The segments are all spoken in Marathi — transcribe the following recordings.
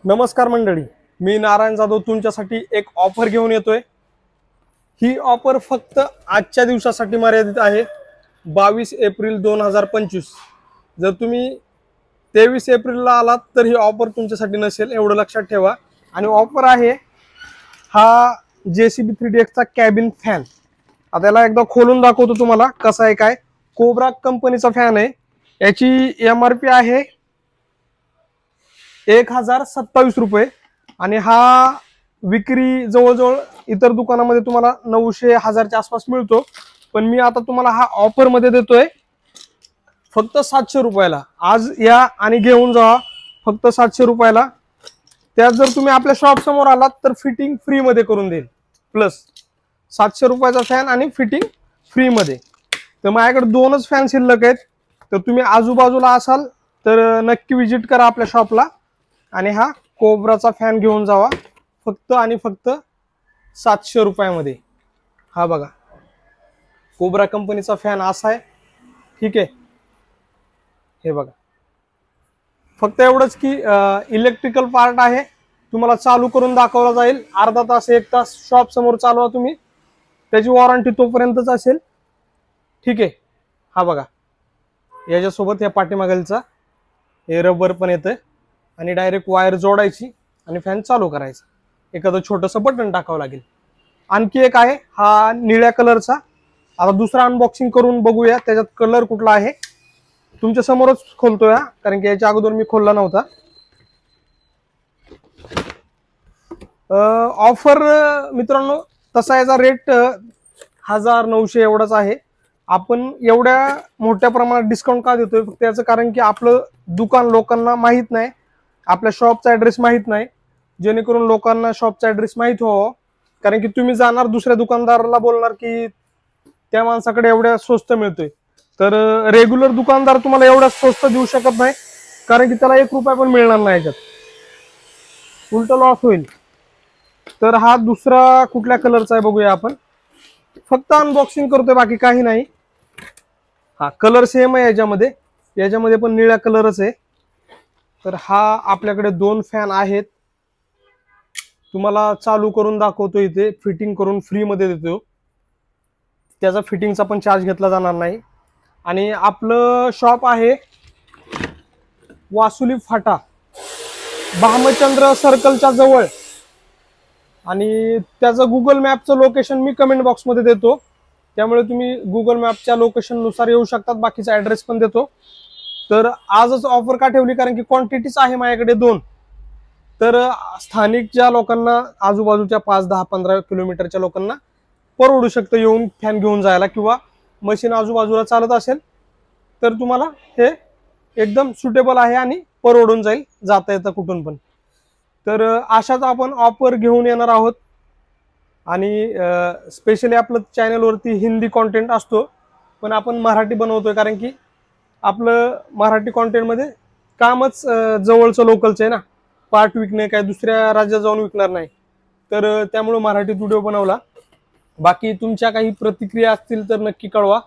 नमस्कार मंडळी, मी नारायण जाधव तुमच्यासाठी एक ऑफर घेऊन येतोय। ही ऑफर फक्त आजच्या दिवसासाठी मर्यादित आहे, 22 एप्रिल 2025। जर तुम्ही 23 एप्रिलला आलात तर ही ऑफर तुमच्यासाठी नसेल, एवढं लक्षात ठेवा। आणि ऑफर आहे हा JCB 3DX चा कॅबिन फॅन। आता याला एकदा खोलून दाखवतो तुम्हाला कसा आहे काय। कोब्रा कंपनीचा फॅन आहे, याची MRP आहे 1027 रुपये आणि हा विक्री जवळजवळ इतर दुकानामध्ये तुम्हाला 900-1000 च्या आसपास मिळतो, पण मी आता तुम्हाला हा ऑफर मध्ये देतोय फक्त 700 रुपयाला। आज या आणि घेऊन जा फक्त 700 रुपयाला। त्यात जर तुम्ही आपल्या शॉप समोर आलात तर फिटिंग फ्री मध्ये करून देईल, प्लस 700 रुपयाचा फॅन आणि फिटिंग फ्री मध्ये। तर माझ्याकडे दोनच फॅन शिल्लक आहेत, तर तुम्ही आजूबाजूला असाल तर नक्की विजिट करा आपल्या शॉपला आणि हा कोब्राचा फॅन घेऊन जावा फक्त आणि फक्त 700 रुपयामध्ये। हा बघा, कोब्रा कंपनीचा फॅन असा आहे, ठीक आहे। हे बघा, फक्त एवढंच की इलेक्ट्रिकल पार्ट आहे, तुम्हाला चालू करून दाखवला जाईल। अर्धा तास 1 तास शॉप समोर चालवा तुम्ही, त्याची वॉरंटी तोपर्यंतच असेल, ठीक आहे। हा बघा, याच्यासोबत या पाठीमागलचा हे रबर पण येतं आणि डायरेक्ट वायर जोडायची आणि फॅन चालू करायचा। एखादं छोटंसं बटन टाकावं लागेल। आणखी एक आहे हा निळ्या कलरचा। आता दुसरा अनबॉक्सिंग करून बघूया त्याच्यात कलर कुठला आहे। तुमच्या समोरच खोलतोय कारण की याच्या अगोदर मी खोलला नव्हता। ऑफर मित्रांनो तसा याचा रेट 1900 एवढाच आहे। आपण एवढ्या मोठ्या प्रमाणात डिस्काउंट का देतोय फक्त याचं कारण की आपलं दुकान लोकांना माहित नाही, आपल्या शॉपचा ॲड्रेस माहित नाही, जेणेकरून लोकांना शॉपचा ॲड्रेस माहित व्हावा। कारण की तुम्ही जाणार दुसऱ्या दुकानदाराला बोलणार की त्या माणसाकडे एवढ्या स्वस्त मिळतोय, तर रेग्युलर दुकानदार तुम्हाला एवढा स्वस्त देऊ शकत नाही, कारण की त्याला 1 रुपया पण मिळणार नाही, याच्यात उलट लॉस होईल। तर हा दुसरा कुठल्या कलरचा आहे बघूया आपण, फक्त अनबॉक्सिंग करतोय बाकी काही नाही। हा कलर सेम आहे याच्यामध्ये पण निळ्या कलरच आहे। तर हा आपल्याकडे 2 फॅन आहेत, तुम्हाला चालू करून दाखवतो, इथे फिटिंग करून फ्री मध्ये देतो, त्याचा फिटिंगचा पण चार्ज घेतला जाणार नाही। आणि आपलं शॉप आहे वासुली फाटा, भामचंद्र सर्कलच्या जवळ, आणि त्याचं गुगल मॅपचं लोकेशन मी कमेंट बॉक्स मध्ये देतो, त्यामुळे तुम्ही गुगल मॅपच्या लोकेशन नुसार येऊ शकतात, बाकीचा ॲड्रेस पण देतो। तर आजच ऑफर का ठेवली कारण की क्वांटिटीच आहे माझ्याकडे 2, तर स्थानिक ज्या लोकांना आजूबाजूच्या 5, 10, 15 किलोमीटरच्या लोकांना परवडू शकतं येऊन फॅन घेऊन जायला, किंवा मशीन आजूबाजूला चालत असेल तर तुम्हाला हे एकदम सुटेबल आहे आणि परवडून जाईल, जाता येतं कुठून पण। तर अशाच आपण ऑफर घेऊन येणार आहोत। आणि स्पेशली आपलं चॅनलवरती हिंदी कॉन्टेंट असतो, पण आपण मराठी बनवतोय कारण की आपलं मराठी कॉन्टेंटमध्ये कामच जवळचं लोकलचं आहे ना, पार्ट विकणे, काय दुसऱ्या राज्यात जाऊन विकणार नाही, तर त्यामुळे मराठीत व्हिडिओ बनवला। बाकी तुमच्या काही प्रतिक्रिया असतील तर नक्की कळवा,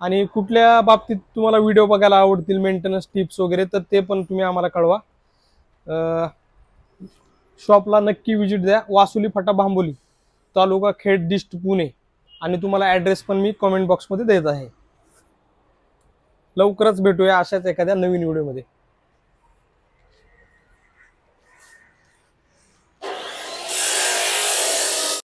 आणि कुठल्या बाबतीत तुम्हाला व्हिडिओ बघायला आवडतील, मेंटेनन्स टिप्स वगैरे, तर ते पण तुम्ही आम्हाला कळवा। शॉपला नक्की विजिट द्या, वासुली फाटा भांबोली, तालुका खेड, डिस्ट पुणे, आणि तुम्हाला ॲड्रेस पण मी कमेंट बॉक्समध्ये देत आहे। लवकरच भेटूया अशाच एखाद्या नवीन व्हिडिओमध्ये।